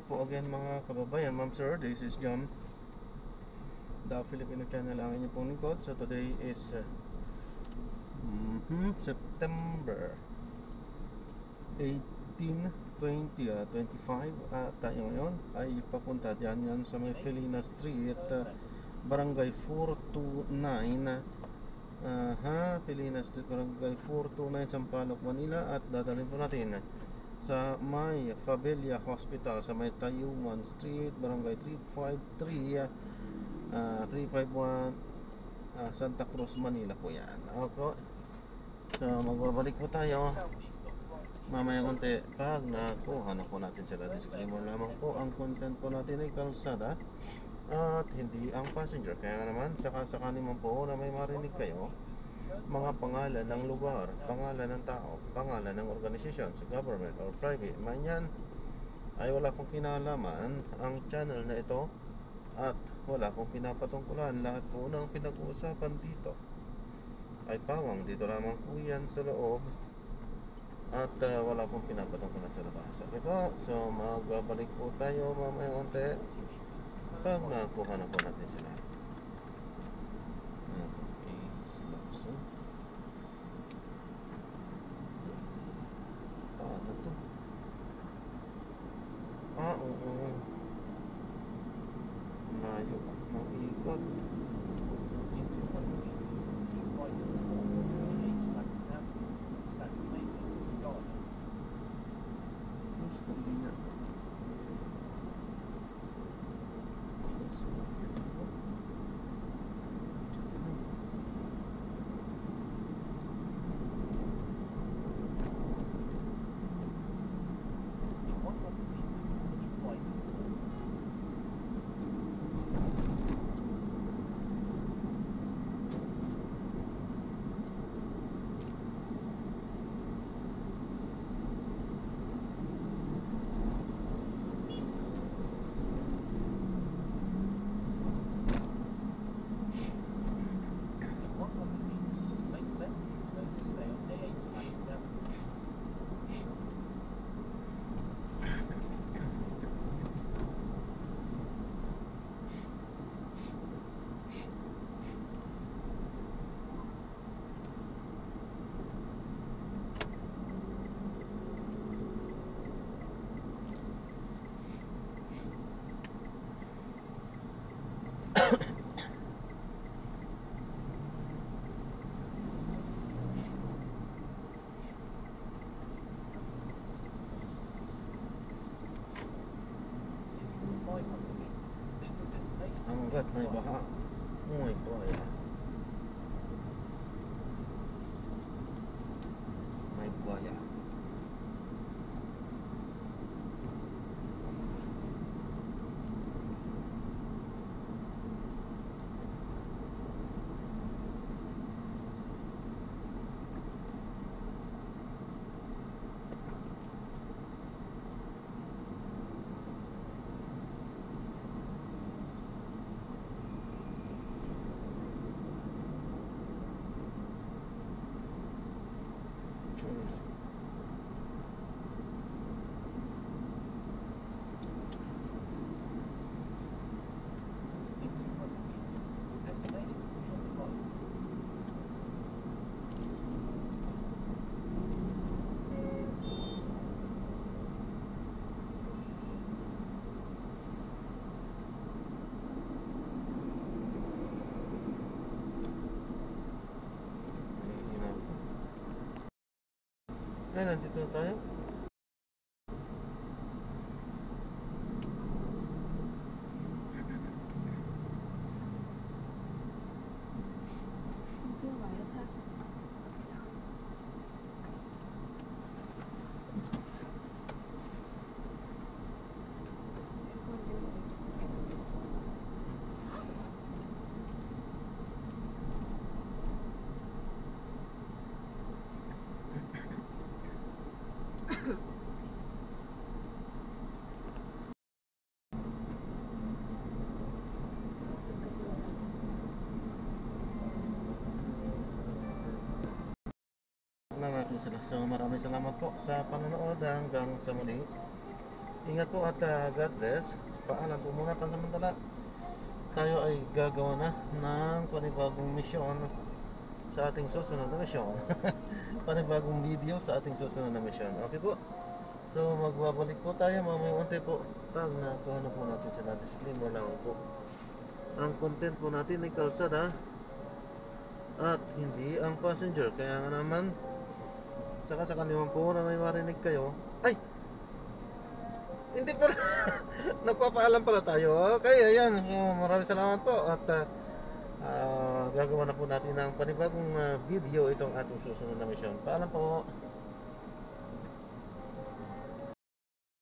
po again mga kababayan, ma'am sir, this is John, the Filipino channel, ang inyong pong lingkod. So today is September 18, 2025 at tayo ngayon ay papunta yan sa may Felina Street, Barangay 429, Felina Street, Barangay 429, Sampaloc, Manila. At dadalhin po natin sa may Fabella Hospital sa may Tayuman Street, Barangay 353, 351, Santa Cruz, Manila po yan. Okay. So magbabalik po tayo mamaya konti pag nakuha na po natin sila. Disclaimer lamang po, ang content po natin ay kalsada at hindi ang passenger. Kaya naman sakasakali man po na may marinig kayo mga pangalan ng lugar, pangalan ng tao, pangalan ng organisasyon, sa government or private man yan, ay wala pong kinalaman ang channel na ito at wala pong pinapatungkulan. Lahat po ng pinag-uusapan dito ay pawang dito lamang po yan sa loob at wala pong pinapatungkulan sa labas. Okay po, so magbabalik po tayo mamaya konti pag nakuha na po natin sila. Ano to? Oo. Layo ng ikot. Hanggat may baha, may buhaya. May buhaya. Ay, nandito na tayo. natin sila. So maraming salamat po sa panonood. Hanggang sa muli. Ingat po at God bless. Paalam po muna pansamantala. Tayo ay gagawa na ng panibagong misyon sa ating susunod na misyon. Panibagong video sa ating susunod na misyon. Okay po. So magbabalik po tayo mamaya unti po pag nakuha na po natin sila. Disclaimer lang po. Ang content po natin ay kalsada at hindi ang passenger. Kaya nga naman saka naman po na may marinig kayo. Ay! Hindi pala. Nagpapaalam pala tayo. Kaya yan. So, maraming salamat po. At gagawa na po natin ng panibagong video itong ating susunod na misyon. Paalam po.